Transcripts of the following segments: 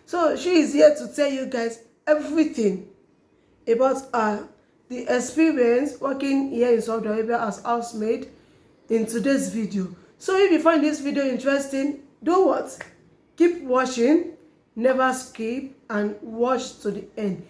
So she is here to tell you guys everything about the experience working here in Saudi Arabia as housemaid in today's video. So if you find this video interesting, do what? Keep watching, never skip, and watch to the end.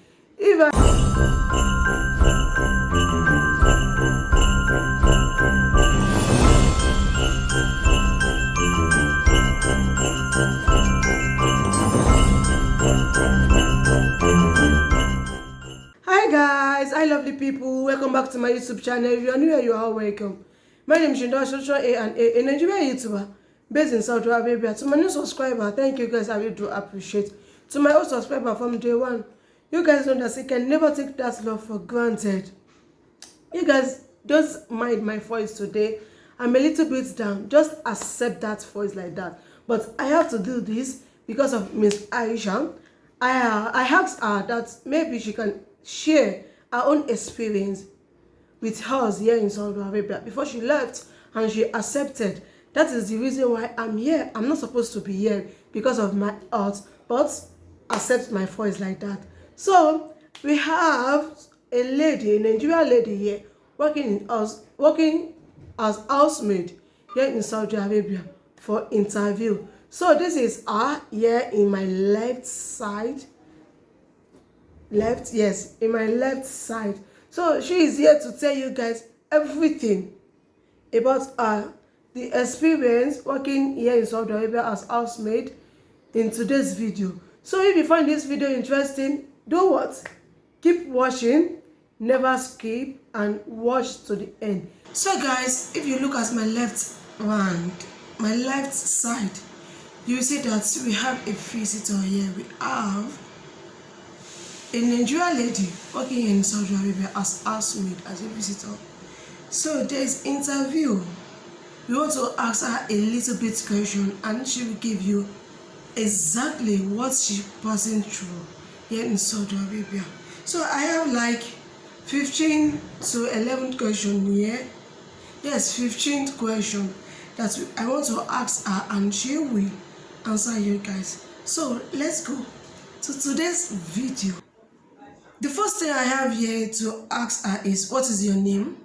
Hi guys, hi lovely people, welcome back to my YouTube channel. If you are new here, you are welcome. My name is Shinda A Nigerian YouTuber based in Saudi Arabia. To my new subscriber, thank you guys, I really do appreciate. To my old subscriber from day one, you guys know that you can never take that love for granted. You guys don't mind my voice today. I'm a little bit down. Just accept that voice like that. But I have to do this because of Miss Aisha. I asked her that maybe she can share her own experience with us here in Saudi Arabia before she left, and she accepted. That is the reason why I'm here. I'm not supposed to be here because of my health, but accept my voice like that. So we have a lady, a Nigerian lady here working as housemaid here in Saudi Arabia for interview. So this is her here in my left side. In my left side. So she is here to tell you guys everything about the experience working here in Saudi Arabia as housemaid in today's video. So if you find this video interesting, do what? Keep watching, never skip, and watch to the end. So guys, if you look at my left hand, my left side, you see that we have a visitor here. We have a Nigerian lady working in Saudi Arabia as housemaid, as a visitor. So there is interview. We want to ask her a little bit question, and she will give you exactly what she's passing through here in Saudi Arabia. So I have like 15 to 11 questions here. Yes, 15 questions that I want to ask her, and she will answer you guys. So let's go to today's video. The first thing I have here to ask her is, what is your name?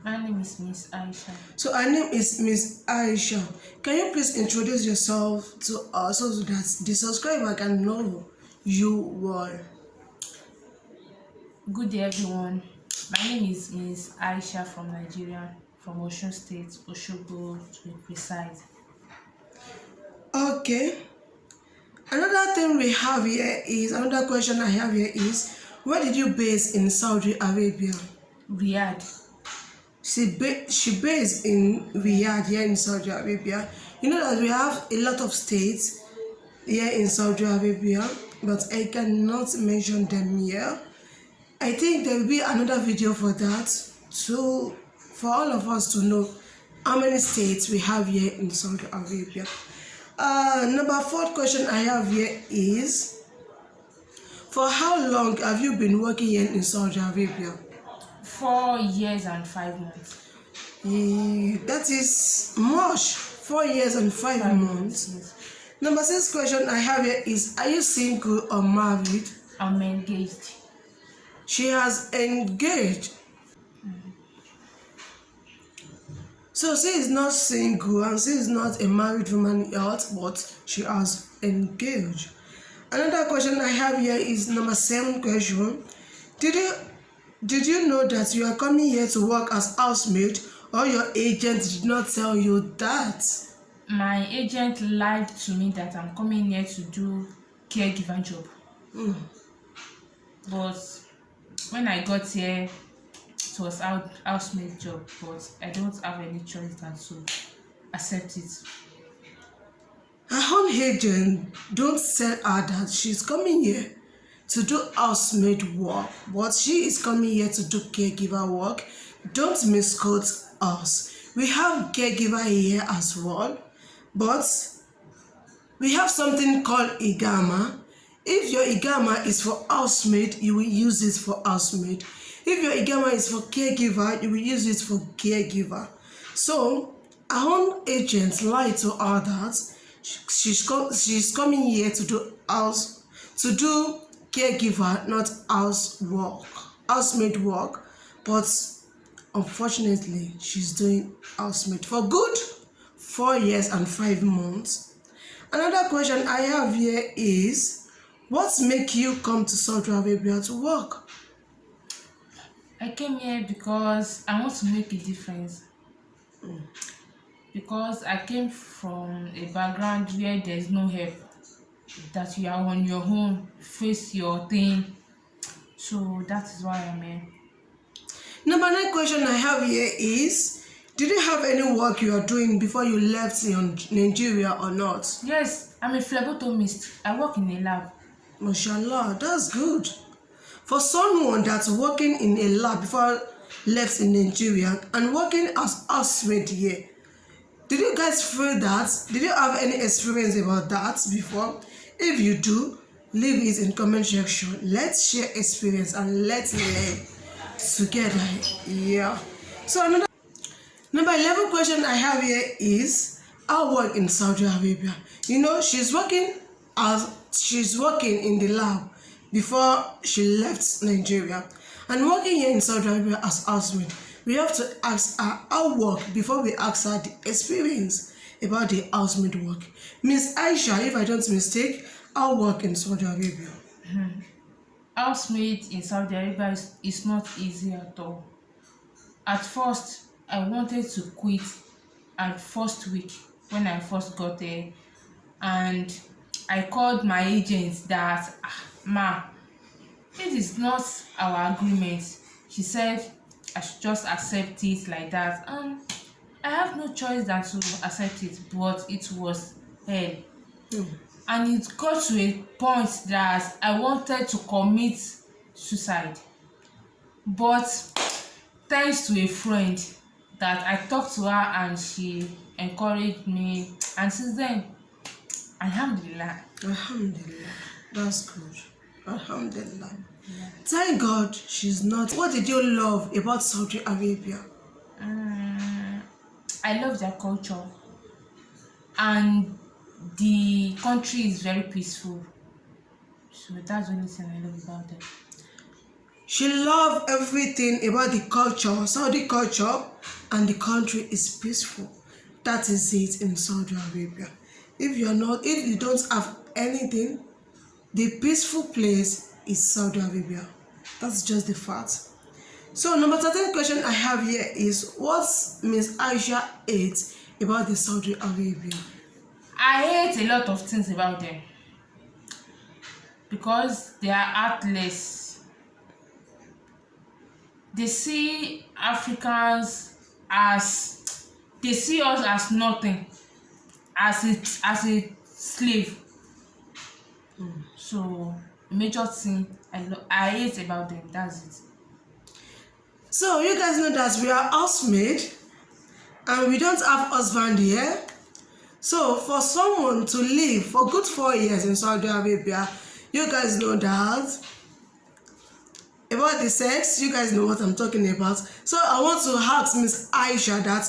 My name is Miss Aisha. So her name is Miss Aisha. Can you please introduce yourself to us so that the subscriber can know you well? Good day, everyone. My name is Miss Aisha from Nigeria, from Osun State, Osogbo to be precise. Okay. Another thing we have here is, another question I have here is, where did you base in Saudi Arabia? Riyadh. She based in Riyadh here in Saudi Arabia. You know that we have a lot of states here in Saudi Arabia, but I cannot mention them here. I think there will be another video for that, so for all of us to know how many states we have here in Saudi Arabia. Number 4 question I have here is, for how long have you been working here in Saudi Arabia? 4 years and 5 months. That is much. 4 years and 5 months. Yes. Number 6 question I have here is, are you single or married? I'm engaged. She has engaged. So she is not single and she is not a married woman yet, but she has engaged. Another question I have here is number 7 question. Did you know that you are coming here to work as housemaid, or your agent did not tell you that? My agent lied to me that I'm coming here to do caregiver job. But when I got here, it was housemaid job, but I don't have any choice than to accept it. Her own agent don't tell her that she's coming here to do housemaid work, but she is coming here to do caregiver work. Don't misquote us. We have caregiver here as well, but we have something called igama. If your igama is for housemaid, you will use it for housemaid. If your igama is for caregiver, you will use it for caregiver. So our own agent lied to her that she's coming here to do to do caregiver, not housemaid work, but unfortunately, she's doing housemaid for good 4 years and 5 months. Another question I have here is, what make you come to Saudi Arabia to work? I came here because I want to make a difference. Because I came from a background where there's no help, that you are on your own, face your thing. So that is why I'm here. Number 9 question I have here is, did you have any work you are doing before you left in Nigeria or not? Yes, I'm a phlebotomist. I work in a lab. Mashallah, that's good. For someone that's working in a lab before left in Nigeria and working as housemaid here, did you guys feel that? Did you have any experience about that before? If you do, leave it in comment section. Let's share experience and let's learn together. Yeah. So number 11 question I have here is, I work in Saudi Arabia. You know, she's working in the lab before she left Nigeria, and working here in Saudi Arabia as housemaid. We have to ask her how work before we ask her the experience about the housemaid work. Miss Aisha, if I don't mistake, how work in Saudi Arabia? Housemaid in Saudi Arabia is not easy at all. At first, I wanted to quit at first week when I first got there, and I called my agent that, ma, it is not our agreement. She said I should just accept it like that. I have no choice than to accept it, but it was hell. And it got to a point that I wanted to commit suicide. But thanks to a friend that I talked to her and she encouraged me, and since then, alhamdulillah. Alhamdulillah, that's good. Alhamdulillah. Yeah. Thank God she's not. What did you love about Saudi Arabia? I love their culture, and the country is very peaceful. So that's the only thing I love about it. She loved everything about the culture, Saudi culture, and the country is peaceful. That is it in Saudi Arabia. If you don't have anything, the peaceful place is Saudi Arabia. That's just the fact. So number 13 question I have here is, what Miss Aisha ate about the Saudi Arabia? I ate a lot of things about them because they are heartless. They see Africans as, they see us as nothing, as a slave. So major thing I hate about them, that's it. So you guys know that we are housemaid and we don't have husband here. So for someone to live for good 4 years in Saudi Arabia, you guys know that. About the sex, you guys know what I'm talking about. So I want to ask Miss Aisha that,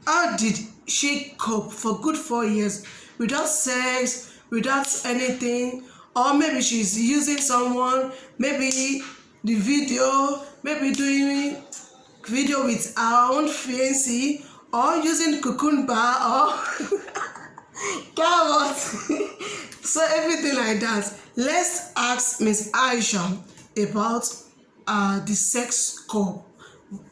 how did she cope for good 4 years without sex, without anything? Or maybe she's using someone, maybe the video, maybe doing video with her own fiancé, or using cucumber or carrot. So everything like that. Let's ask Miss Aisha about the sex cope.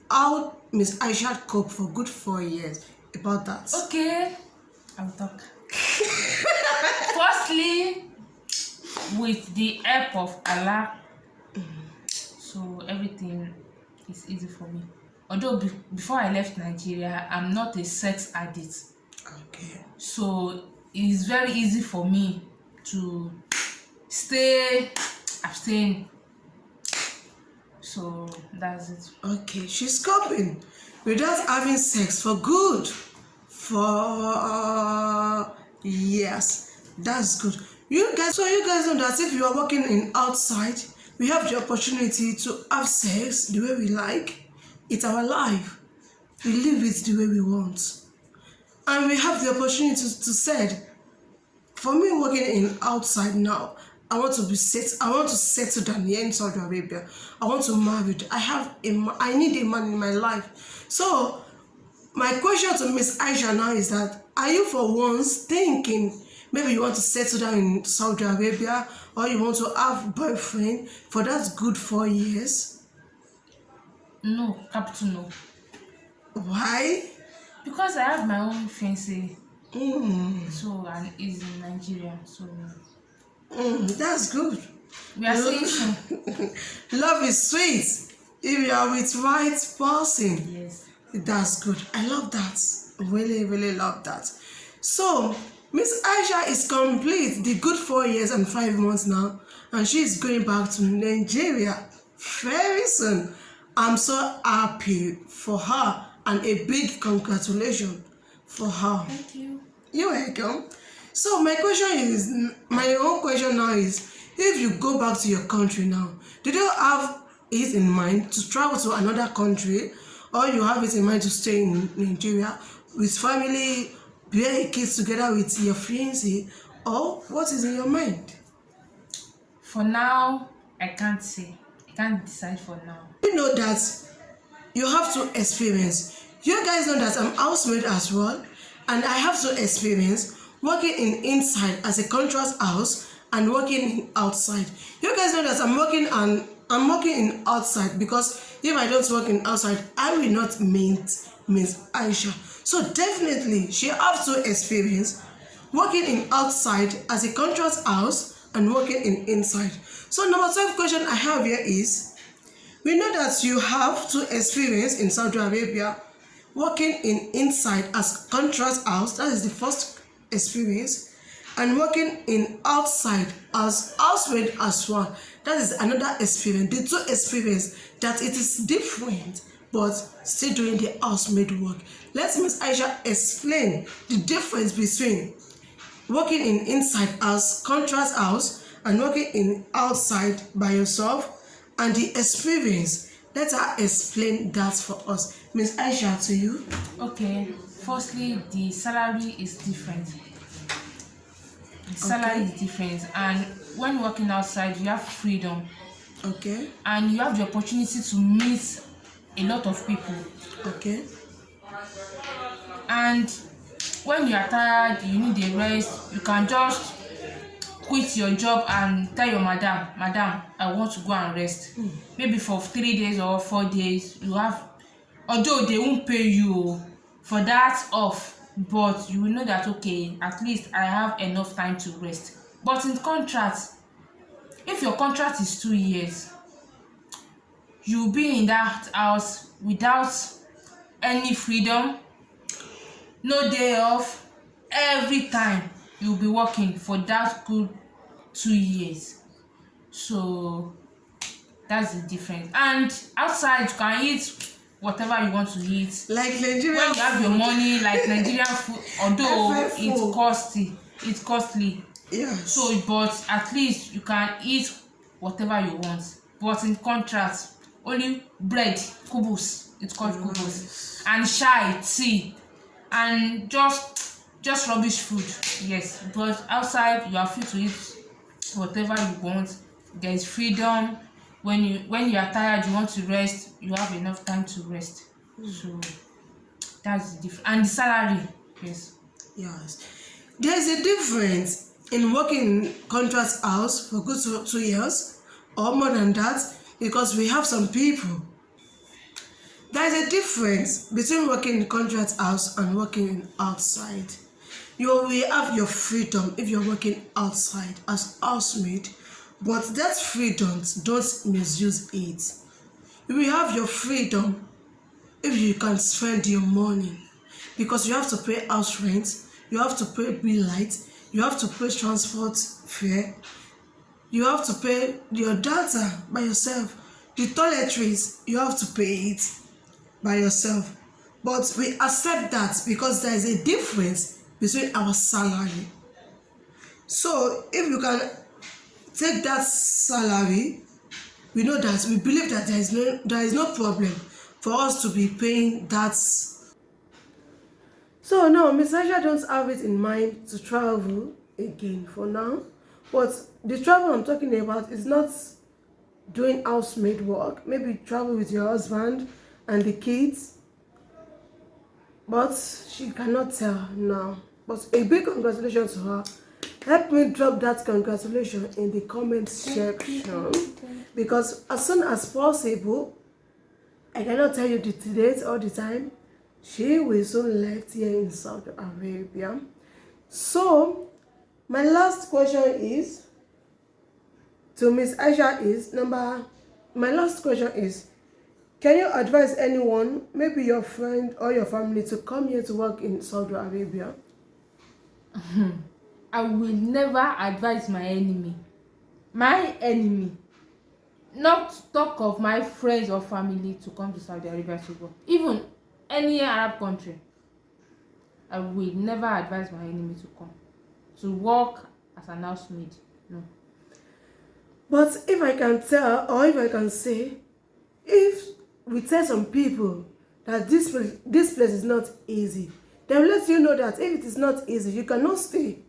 How Miss Aisha cope for good 4 years about that. Okay, I'll talk. Firstly, with the help of Allah, so everything is easy for me. Although before I left Nigeria, I'm not a sex addict. Okay. So it's very easy for me to stay abstain. So that's it. Okay, she's coping without having sex for good 4 years. That's good. You guys know that if you are working in outside, we have the opportunity to have sex the way we like. It's our life. We live it the way we want. And we have the opportunity to say, for me working in outside now, I want to be set. I want to settle down here in Saudi Arabia. I want to marry. I need a man in my life. So my question to Miss Aisha now is that, are you for once thinking maybe you want to settle down in Saudi Arabia, or you want to have a boyfriend for that good 4 years? No, capital no. Why? Because I have my own fiancé, Mm, so and he's in Nigeria, so that's good. we are saying so. Love is sweet if you are with right person. Yes. That's good. I love that. Really, really love that. So, Miss Aisha is complete the good 4 years and 5 months now, and she is going back to Nigeria very soon. I'm so happy for her, and a big congratulations for her. Thank you. You're welcome. So my own question now is, if you go back to your country now, did you have it in mind to travel to another country, or you have it in mind to stay in Nigeria with family, bear kids together with your fiancé, or what is in your mind? For now, I can't say. I can't decide for now. You know that you have to experience. You guys know that I'm housemaid as well, and I have to experience working in inside as a contract house and working in outside. You guys know that I'm working in outside, because if I don't work in outside, I will not meet Miss Aisha. So definitely she have to experience working in outside as a contract house and working in inside. So number 12 question I have here is, we know that you have to experience in Saudi Arabia working in inside as contract house, that is the first experience, and working in outside as housemaid as well, that is another experience. The two experience that it is different, but still doing the housemaid work. Let Miss Aisha explain the difference between working in inside as contract house and working in outside by yourself, and the experience. Let her explain that for us. Miss Aisha, to you. Okay. Firstly, the salary is different. The salary is different, and when working outside, you have freedom. Okay. And you have the opportunity to meet a lot of people. Okay. And when you are tired, you need a rest, you can just quit your job and tell your madam, I want to go and rest. Maybe for 3 days or 4 days. You have, although they won't pay you for that off, but you will know that, okay, at least I have enough time to rest. But in contract, if your contract is 2 years, you'll be in that house without any freedom, no day off. Every time you'll be working for that good 2 years. So that's the difference. And outside, you can eat whatever you want to eat. Like Nigerian When you have your money, like Nigerian food, although it's costly. Yes. So, but at least you can eat whatever you want. But in contrast, only bread, kubus, it's called kubus, and chai, tea, and just rubbish food. Yes, but outside you are free to eat whatever you want. There is freedom. When you are tired, you want to rest, you have enough time to rest. So that's the difference. And the salary, yes. Yes. There is a difference in working in contract house for good 2 years or more than that, because we have some people. There is a difference between working in contract house and working in outside. You will have your freedom if you're working outside as housemaid, but that freedom, don't misuse it. You will have your freedom if you can spend your money, because you have to pay house rent, you have to pay bill light, you have to pay transport fare, you have to pay your data by yourself, the toiletries, you have to pay it by yourself. But we accept that because there is a difference between our salary. So if you can take that salary, we know that, we believe that there is no problem for us to be paying that. So no, Miss Aisha don't have it in mind to travel again for now. But the travel I'm talking about is not doing housemaid work. Maybe travel with your husband and the kids, but she cannot tell now. But a big congratulations to her. Help me drop that congratulations in the comment section, because as soon as possible, I cannot tell you the date all the time, she will soon left here in Saudi Arabia. So my last question is to Miss Aisha my last question is, can you advise anyone, maybe your friend or your family, to come here to work in Saudi Arabia? I will never advise my enemy. My enemy. Not talk of my friends or family to come to Saudi Arabia to work. Even any Arab country. I will never advise my enemy to come to work as an housemaid. No. But if I can tell, or if I can say, if we tell some people that this place is not easy, they will let you know that if it is not easy, you cannot stay.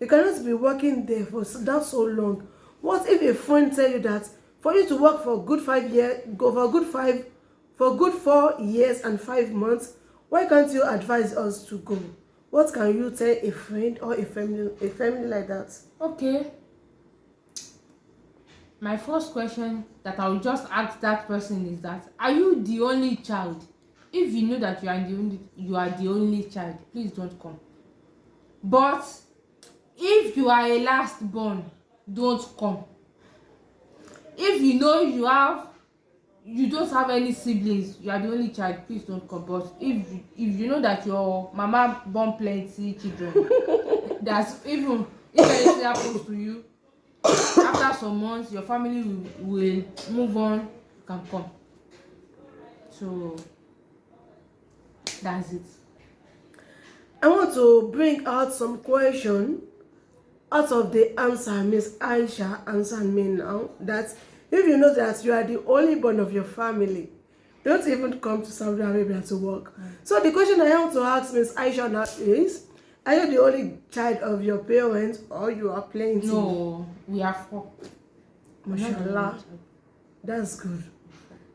You cannot be working there for that so long. What if a friend tell you that for you to work for a good 5 years, for good 4 years and 5 months, why can't you advise us to go? What can you tell a friend or a family like that? Okay. My first question that I will just ask that person is that, are you the only child? If you know that you are the only child, please don't come. But if you are a last born, don't come. If you know you don't have any siblings, you are the only child, please don't come. But if you know that your mama born plenty children, that's, even if anything happens to you, after some months your family will move on, you can come. So that's it. I want to bring out some question out of the answer Miss Aisha answered me now, that if you know that you are the only born of your family, don't even come to Saudi Arabia to work. So the question I want to ask Miss Aisha now is, are you the only child of your parents, or you are plenty? No, we are 4. Mashallah, that's good.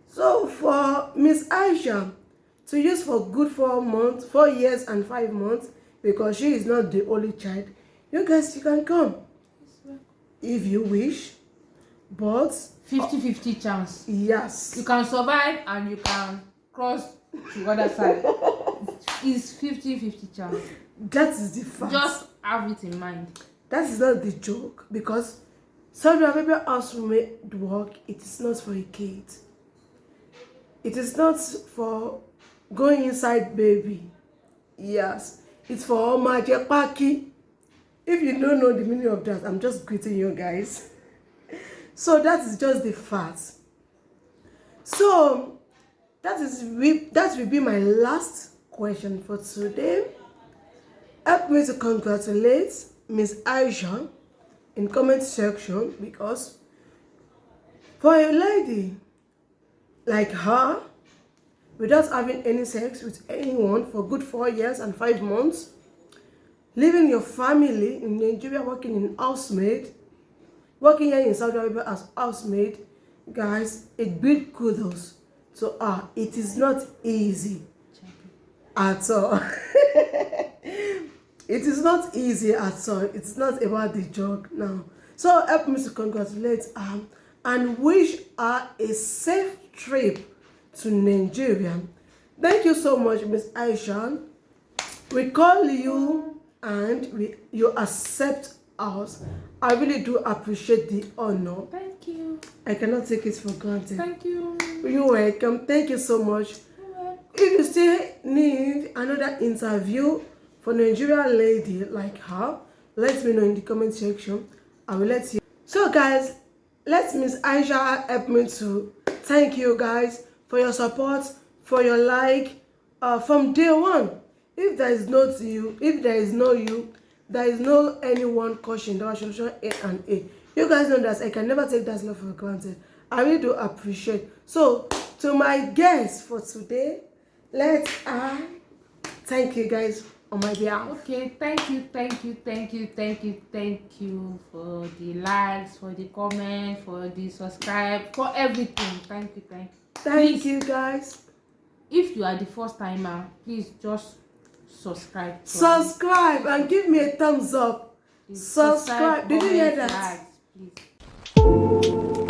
So for Miss Aisha to use for good 4 years and 5 months, because she is not the only child, you guys, you can come if you wish, but 50-50 chance. yes, You can survive and you can cross to other side. It's 50-50 chance. that is the fact. Just have it in mind. That is not the joke, because Saudi Arabia housemaid work, it is not for a kid. It is not for going inside baby. Yes, it's for Omajepaki. If you don't know the meaning of that, I'm just greeting you guys. So that is just the fact. So that will be my last question for today. Help me to congratulate Miss Aisha in comment section, because for a lady like her, without having any sex with anyone for good 4 years and 5 months, leaving your family in Nigeria, working in housemaid, working here in Saudi Arabia as housemaid, guys, a big kudos to her. It is not easy at all. It is not easy at all. It's not about the joke now. So help me to congratulate her and wish her a safe trip to Nigeria. Thank you so much, Miss Aisha. We call you and you accept us. I really do appreciate the honor. Thank you. I cannot take it for granted. Thank you. You're welcome. Thank you so much. If you still need another interview for Nigerian lady like her, let me know in the comment section. I will let you. So guys, let Miss Aisha help me to thank you guys for your support, for your like from day one. If there is no you, there is no anyone caution that solution A and A. You guys know that I can never take that love for granted. I really do appreciate. So to my guests for today, let's thank you guys on my behalf. Okay, thank you for the likes, for the comment, for the subscribe, for everything. Thank you. Thank you guys. If you are the first timer, please just subscribe. Subscribe and give me a thumbs up. Please Subscribe. Did you hear comment, that? likes, please.